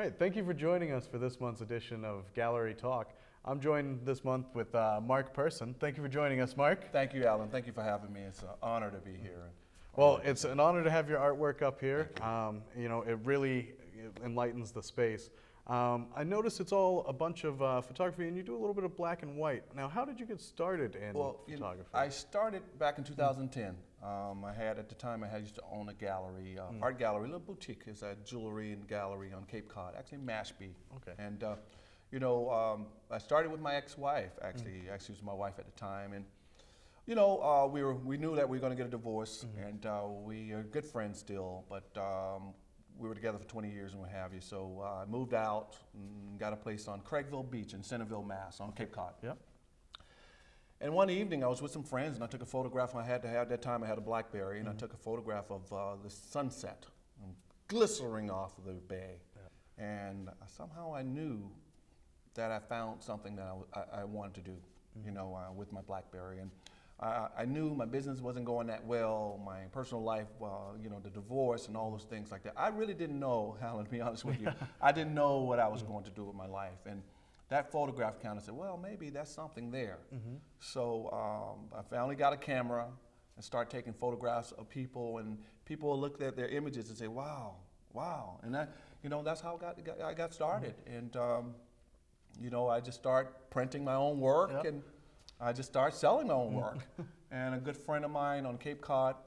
All right, thank you for joining us for this month's edition of Gallery Talk. I'm joined this month with Mark Person. Thank you for joining us, Mark. Thank you, Alan. Thank you for having me. It's an honor to be here. Well, it's an honor to have your artwork up here. You know, it really enlightens the space. I noticed it's all a bunch of photography, and you do a little bit of black and white. Now, how did you get started in photography? I started back in 2010. At the time, I used to own a gallery, art gallery, a little boutique. It's a jewelry and gallery on Cape Cod, actually in Mashpee. Okay. And, you know, I started with my ex-wife, actually. Actually, was my wife at the time. And, you know, we knew that we were going to get a divorce, and we are good friends still, but we were together for 20 years and what have you. So I moved out and got a place on Craigville Beach in Centerville, Mass, on Cape Cod. Yep. And one evening I was with some friends and I took a photograph. I had to have, at that time I had a BlackBerry, and I took a photograph of the sunset glistening off of the bay. Yeah. And somehow I knew that I found something that I wanted to do, you know, with my BlackBerry. And I knew my business wasn't going that well, my personal life, you know, the divorce and all those things like that. I really didn't know, Alan, to be honest with you. I didn't know what I was going to do with my life. And that photograph kind of said, well, maybe that's something there. So I finally got a camera and started taking photographs of people, and people will look at their images and say, wow, wow. And that, you know, that's how I got started. And, you know, I just started printing my own work, and I just started selling my own work. And a good friend of mine on Cape Cod,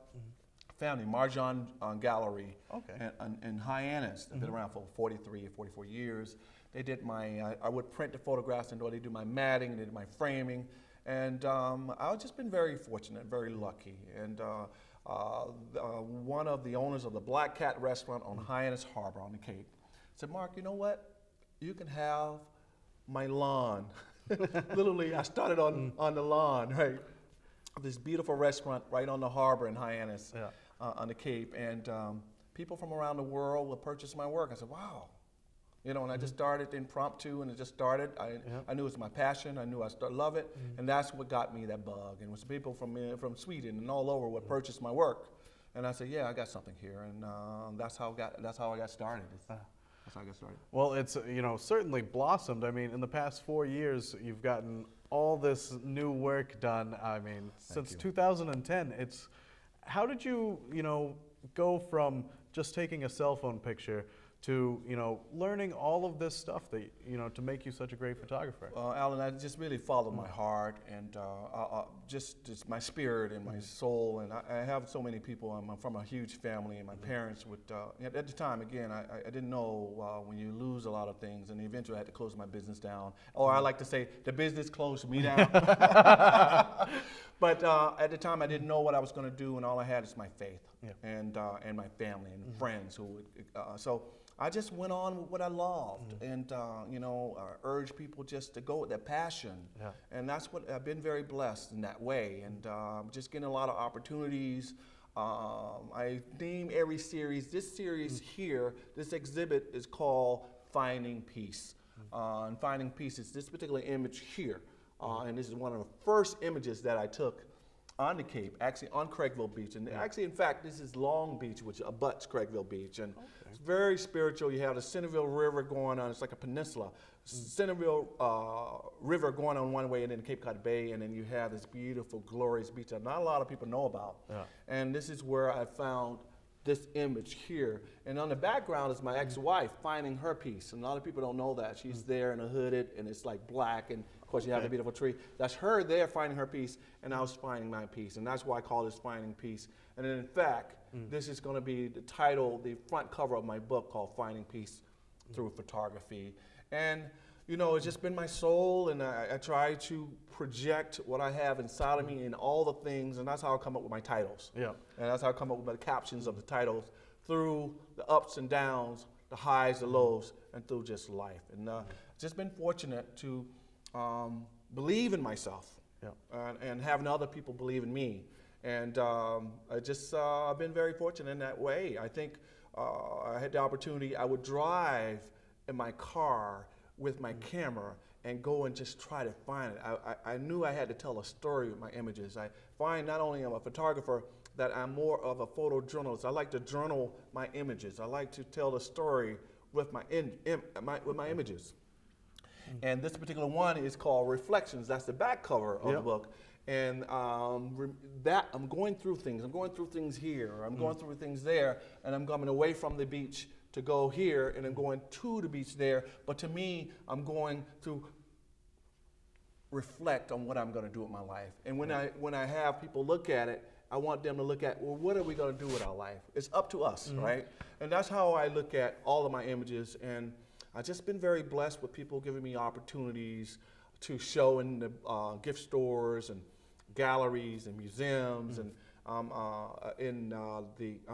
family, Marjan Gallery in Hyannis, they've been around for 43 or 44 years. They did I would print the photographs, and they do my matting, they did my framing. And I've just been very fortunate, very lucky. And one of the owners of the Black Cat restaurant on Hyannis Harbor on the Cape said, Mark, you know what? You can have my lawn. Literally, I started on the lawn, right? This beautiful restaurant right on the harbor in Hyannis, on the Cape. And people from around the world would purchase my work. I said, wow. You know, and I just started impromptu, and it just started. I knew it was my passion. I knew I love it, and that's what got me that bug. And it was people from Sweden and all over would purchase my work, and I said, yeah, I got something here, and that's how I got started. That's how I got started. Well, it's, you know, certainly blossomed. I mean, in the past 4 years, you've gotten all this new work done. I mean, since 2010, how did you, you know, go from just taking a cell phone picture to, you know, learning all of this stuff that, you know, to make you such a great photographer? Alan, I just really followed my heart and just my spirit and my soul. And I have so many people. I'm from a huge family, and my parents would, at the time, again, I didn't know when you lose a lot of things, and eventually I had to close my business down. Or I like to say, the business closed me down. But at the time, I didn't know what I was going to do, and all I had is my faith and my family and friends who would, so I just went on with what I loved, and you know, urge people just to go with their passion, and that's what I've been very blessed in that way, and just getting a lot of opportunities. I name every series. This series here, this exhibit is called Finding Peace, and Finding Peace is this particular image here, and this is one of the first images that I took on the Cape, actually on Craigville Beach. And actually, in fact, this is Long Beach, which abuts Craigville Beach. And it's very spiritual. You have the Centerville River going on. It's like a peninsula. Centerville River going on one way, and then Cape Cod Bay, and then you have this beautiful, glorious beach that not a lot of people know about. And this is where I found this image here. And on the background is my ex-wife finding her piece. And a lot of people don't know that. She's there in a hooded, and it's like black, and of course you have a beautiful tree. That's her there finding her piece, and I was finding my piece. And that's why I call this Finding Peace. And then in fact, this is gonna be the title, the front cover of my book called Finding Peace Through Photography. And you know, it's just been my soul, and I try to project what I have inside of me in all the things, and that's how I come up with my titles. And that's how I come up with my captions of the titles, through the ups and downs, the highs, the lows, and through just life. And just been fortunate to believe in myself, and having other people believe in me. And I've been very fortunate in that way. I think I had the opportunity, I would drive in my car with my camera and go and just try to find it. I knew I had to tell a story with my images. I find not only am I a photographer, that I'm more of a photojournalist. I like to journal my images. I like to tell the story with my images. And this particular one is called Reflections. That's the back cover of the book. And that I'm going through things. I'm going through things here. I'm going through things there. And I'm coming away from the beach to go here, and I'm going to the beach there. But to me, I'm going to reflect on what I'm going to do with my life. And when I have people look at it, I want them to look at, well, what are we going to do with our life? It's up to us, right? And that's how I look at all of my images. And I've just been very blessed with people giving me opportunities to show in the gift stores and galleries and museums. And I'm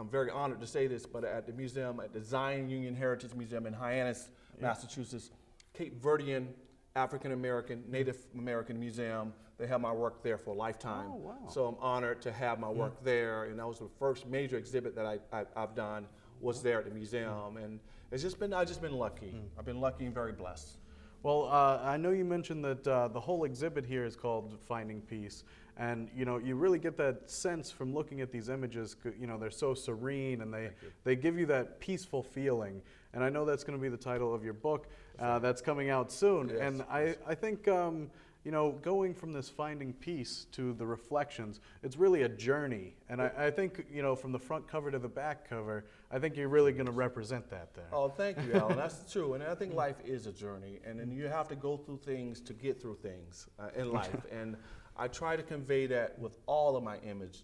very honored to say this, but at the museum, at the Zion Union Heritage Museum in Hyannis, Massachusetts, Cape Verdean African American, Native American Museum. They have my work there for a lifetime. Oh, wow. So I'm honored to have my work there, and that was the first major exhibit that I've done was there at the museum, and I've just been lucky. I've been lucky and very blessed. Well, I know you mentioned that the whole exhibit here is called Finding Peace, and you really get that sense from looking at these images. They're so serene, and they give you that peaceful feeling. And I know that's going to be the title of your book that's coming out soon. Yes. And I think going from this finding peace to the reflections, it's really a journey. And I think from the front cover to the back cover, I think you're really going to represent that there. Oh, thank you, Alan. That's true. And I think life is a journey, and then you have to go through things to get through things in life. And I try to convey that with all of my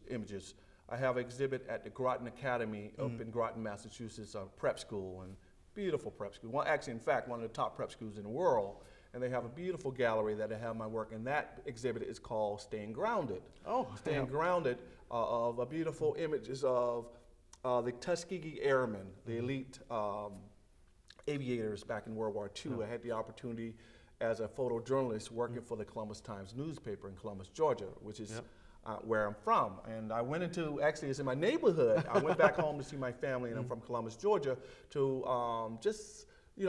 images. I have an exhibit at the Groton Academy up in Groton, Massachusetts, a prep school, and beautiful prep school. Well, actually, in fact, one of the top prep schools in the world. And they have a beautiful gallery that I have my work, and that exhibit is called Staying Grounded. Oh, Staying Grounded of a beautiful images of the Tuskegee Airmen, the elite aviators back in World War II. I had the opportunity as a photojournalist working for the Columbus Times newspaper in Columbus, Georgia, which is where I'm from. And I went into, actually it's in my neighborhood. I went back home to see my family, and I'm from Columbus, Georgia, to just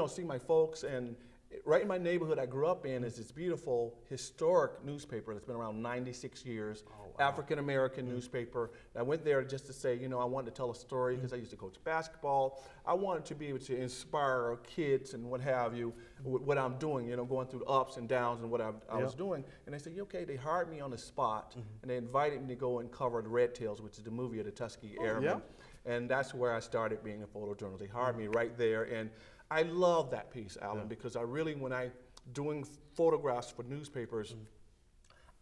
see my folks. And right in my neighborhood I grew up in is this beautiful historic newspaper that's been around 96 years, African American newspaper. And I went there just to say, I wanted to tell a story because I used to coach basketball. I wanted to be able to inspire kids and what have you, what I'm doing, going through the ups and downs and what I was doing. And they said, okay, they hired me on the spot, and they invited me to go and cover the Red Tails, which is the movie of the Tuskegee Airmen. And that's where I started being a photojournalist. They hired me right there. And I love that piece, Alan, because I really, when I doing photographs for newspapers,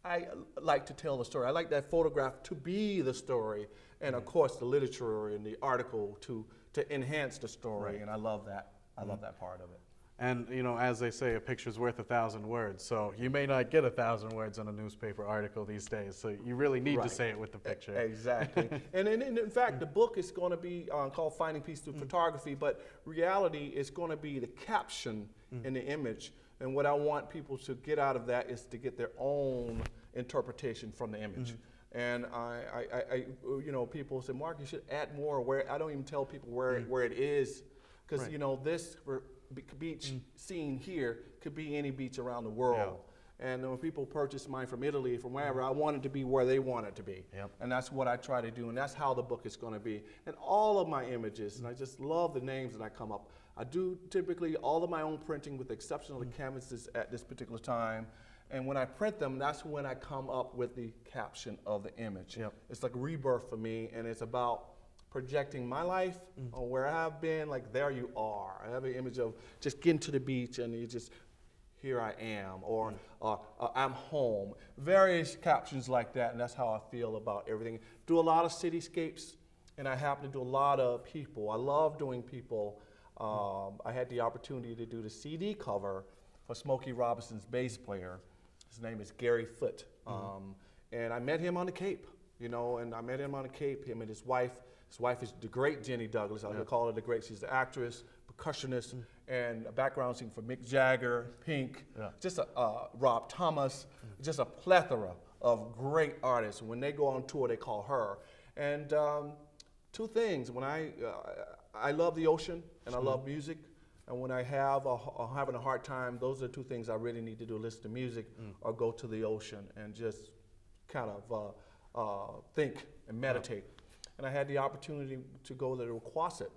I like to tell the story. I like that photograph to be the story, and of course the literature and the article to enhance the story, and I love that. I love that part of it. And as they say, a picture's worth 1,000 words. So you may not get 1,000 words on a newspaper article these days. So you really need to say it with the picture. Exactly. And in fact, the book is going to be called Finding Peace Through Photography, but reality is going to be the caption in the image. And what I want people to get out of that is to get their own interpretation from the image. And people say, Mark, you should add more. Where I don't even tell people where it is, because this beach scene here could be any beach around the world. And when people purchase mine from Italy, from wherever, I want it to be where they want it to be. And that's what I try to do, and that's how the book is going to be. And all of my images, and I just love the names that I come up. I do typically all of my own printing with the exception of the canvases at this particular time. And when I print them, that's when I come up with the caption of the image. It's like a rebirth for me, and it's about projecting my life or where I've been, like there you are. I have an image of just getting to the beach and you just, here I am, or I'm home. Various captions like that, and that's how I feel about everything. Do a lot of cityscapes, and I happen to do a lot of people. I love doing people. I had the opportunity to do the CD cover for Smokey Robinson's bass player. His name is Gary Foote. And I met him on the Cape, and I met him on the Cape, him and his wife. His wife is the great Jenny Douglas. I call her the great. She's an actress, percussionist, and a background singer for Mick Jagger, Pink, just Rob Thomas, just a plethora of great artists. When they go on tour, they call her. And two things: when I love the ocean and I love music, and when I have having a hard time, those are the two things I really need to do: listen to music or go to the ocean and just kind of think and meditate. And I had the opportunity to go to the Quasit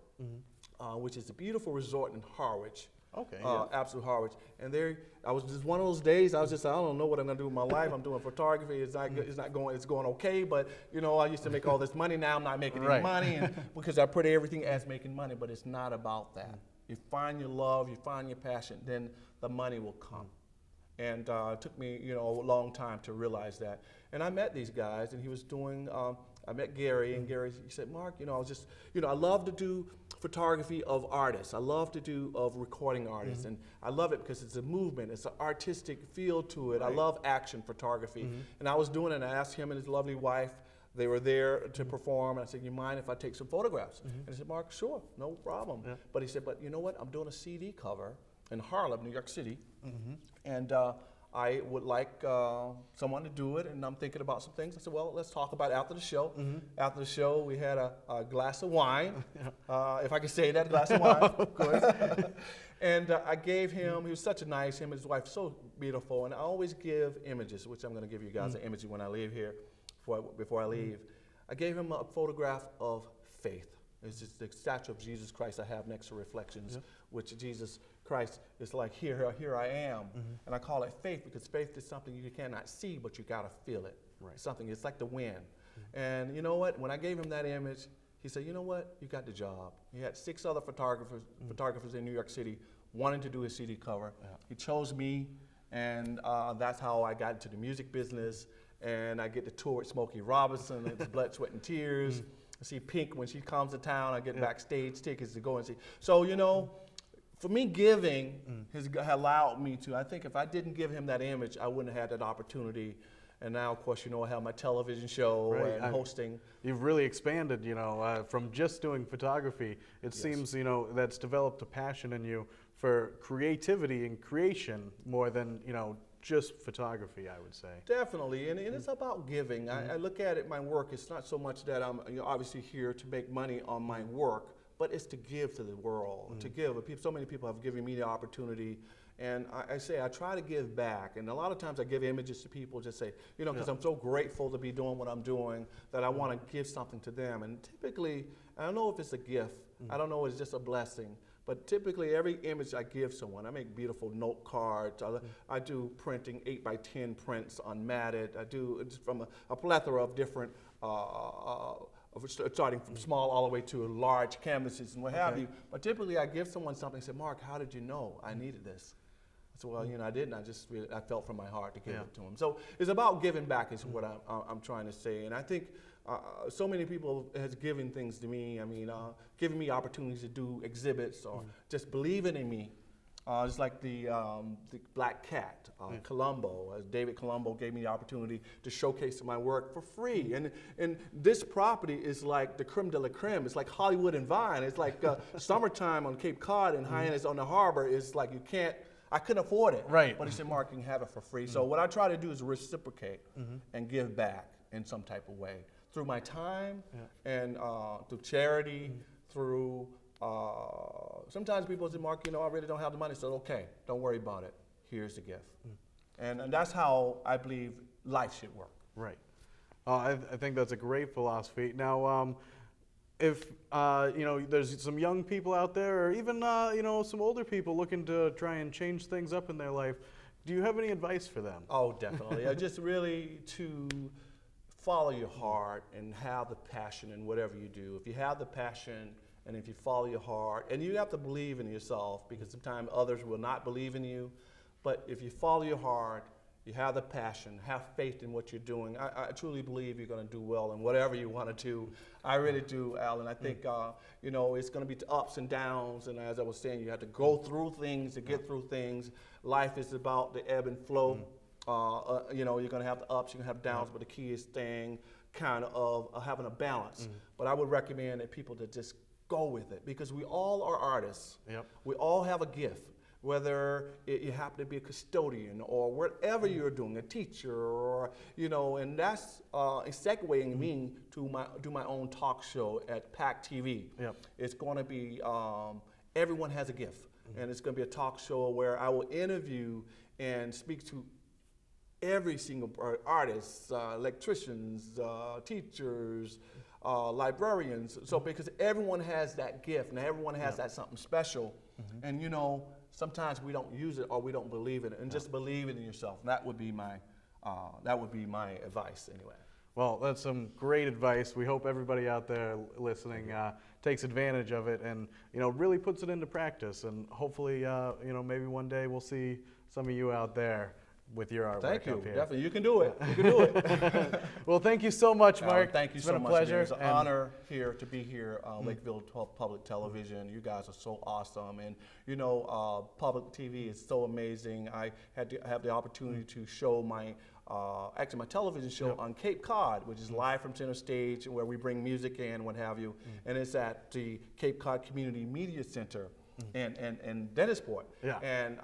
which is a beautiful resort in Harwich. Okay. Yeah. Absolute Harwich. And there, I was just one of those days. I was just, I don't know what I'm gonna do with my life. I'm doing photography. It's not going. It's going okay. But you know, I used to make all this money. Now I'm not making any money, and because I put everything as making money. But it's not about that. You find your love, you find your passion, then the money will come. And it took me, you know, a long time to realize that. And I met these guys, and he was doing. I met Gary, and Gary, he said, Mark, you know, I was just, you know, I love to do photography of artists. I love to do of recording artists, and I love it because it's a movement. It's an artistic feel to it. I love action photography, and I was doing it. And I asked him and his lovely wife. They were there to perform, and I said, you mind if I take some photographs? And he said, Mark, sure, no problem. But he said, but you know what? I'm doing a CD cover in Harlem, New York City, and I would like someone to do it, and I'm thinking about some things. I said, well, let's talk about it after the show. After the show, we had a glass of wine, if I could say that, a glass of wine. Of course. And I gave him, he was such a nice, him and his wife, so beautiful, and I always give images, which I'm going to give you guys an image when I leave here, before I leave. I gave him a photograph of faith. It's just the statue of Jesus Christ I have next to Reflections, which Jesus Christ is like, here I am. And I call it faith because faith is something you cannot see, but you got to feel it. It's like the wind. And you know what? When I gave him that image, he said, you know what? You got the job. He had 6 other photographers in New York City wanting to do his CD cover. He chose me, and that's how I got into the music business. And I get to tour with Smokey Robinson. It's Blood, Sweat, and Tears. I see Pink when she comes to town. I get backstage tickets to go and see. So, you know, for me, giving has allowed me to. I think if I didn't give him that image, I wouldn't have had that opportunity. And now, of course, you know, I have my television show and hosting. You've really expanded, you know, from just doing photography. It seems, you know, that's developed a passion in you for creativity and creation more than, you know, just photography, I would say. Definitely, and it's about giving. I look at it, my work, it's not so much that I'm obviously here to make money on my work, but it's to give to the world, to give. So many people have given me the opportunity, and I say I try to give back, and a lot of times I give images to people, just say, you know, because I'm so grateful to be doing what I'm doing, that I want to give something to them. And typically, I don't know if it's a gift, I don't know if it's just a blessing, but typically every image I give someone, I make beautiful note cards. I do printing 8x10 prints unmatted. I do from a plethora of different, starting from small all the way to large canvases and what have you. But typically I give someone something and say, Mark, how did you know I needed this? I said, well, you know, I didn't. I felt from my heart to give it to them. So it's about giving back is what I'm trying to say. And I think so many people has given things to me. I mean, giving me opportunities to do exhibits or just believing in me. Just like the Black Cat, Colombo. David Colombo gave me the opportunity to showcase my work for free. And this property is like the creme de la creme. It's like Hollywood and Vine. It's like summertime on Cape Cod and Hyannis on the harbor. It's like you can't, I couldn't afford it. But he said, Mark, you can have it for free. So what I try to do is reciprocate and give back in some type of way. Through my time and through charity, through, sometimes people say, Mark, you know, I really don't have the money. So, okay, don't worry about it. Here's the gift. And that's how I believe life should work. Right. I think that's a great philosophy. Now, if, you know, there's some young people out there or even, you know, some older people looking to try and change things up in their life, do you have any advice for them? Oh, definitely. Just really to follow your heart and have the passion in whatever you do. If you have the passion and if you follow your heart, and you have to believe in yourself because sometimes others will not believe in you, but if you follow your heart, you have the passion, have faith in what you're doing, I truly believe you're going to do well in whatever you want to do. I really do, Alan. I think, you know, it's going to be ups and downs, and as I was saying, you have to go through things to get through things. Life is about the ebb and flow. You know, you're going to have the ups, you're going to have downs, but the key is staying kind of having a balance. But I would recommend that people to just go with it because we all are artists. We all have a gift, whether you happen to be a custodian or whatever you're doing, a teacher, or, you know, and that's segueing me to do my own talk show at PAC TV. It's going to be, everyone has a gift, and it's going to be a talk show where I will interview and speak to every single artist, electricians, teachers, librarians. So because everyone has that gift and everyone has that something special, and you know, sometimes we don't use it or we don't believe in it, and just believe it in yourself. And that would be my advice anyway. Well, that's some great advice. We hope everybody out there listening takes advantage of it and, you know, really puts it into practice. And hopefully, you know, maybe one day we'll see some of you out there with your artwork. Thank you. Up here. Definitely, you can do it. You can do it. Well, thank you so much, Mark. Thank you it's so been much. a pleasure. It's an honor here to be here, Lakeville Public Television. You guys are so awesome, and you know, public TV is so amazing. I had to have the opportunity to show my. Actually, my television show on Cape Cod, which is live from center stage, where we bring music in, what have you, and it's at the Cape Cod Community Media Center in Dennisport. Yeah. And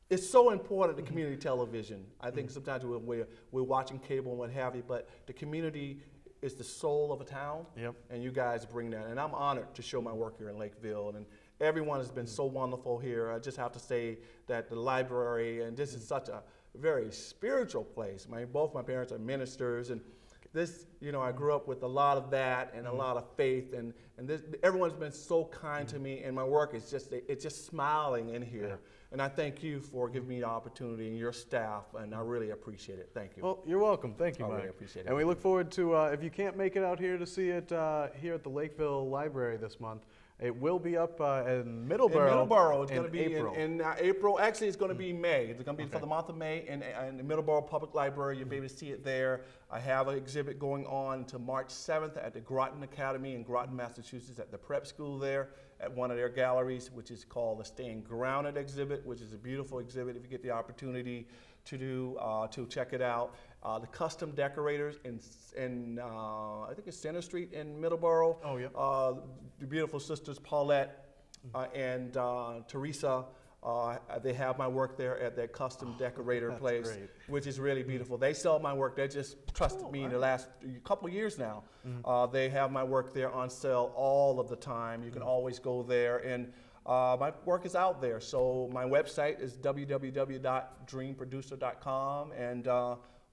it's so important to community television. I think sometimes we're watching cable and what have you, but the community is the soul of a town, and you guys bring that. And I'm honored to show my work here in Lakeville, and everyone has been so wonderful here. I just have to say that the library, and this is such a very spiritual place. Both my parents are ministers, and this, you know, I grew up with a lot of that and a lot of faith, and this, everyone's been so kind to me, and my work is just, it's just smiling in here. And I thank you for giving me the opportunity and your staff, and I really appreciate it. Thank you. Well, you're welcome. Thank you, Mike. I really appreciate it. And we look forward to, if you can't make it out here to see it here at the Lakeville Library this month, it will be up in Middleborough. In Middleborough, it's going to be April. in April. Actually, it's going to be May. It's going to be for the month of May in the Middleborough Public Library. You'll be able to see it there. I have an exhibit going on to March 7th at the Groton Academy in Groton, Massachusetts, at the prep school there, at one of their galleries, which is called the Staying Grounded exhibit, which is a beautiful exhibit if you get the opportunity to do, to check it out. The custom decorators in I think it's Center Street in Middleborough. Oh, yeah. The beautiful sisters Paulette and Teresa. They have my work there at their custom decorator place, which is really beautiful. They sell my work. They just trusted me in the last couple years now. They have my work there on sale all of the time. You can always go there, and my work is out there. So my website is www.dreamproducer.com, and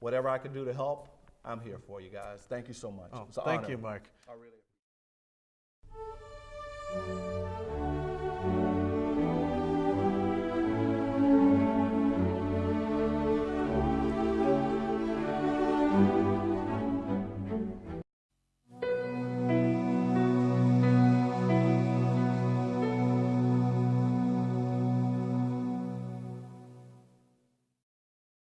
whatever I can do to help, I'm here for you guys. Thank you so much. Oh, thank you, Mark. I really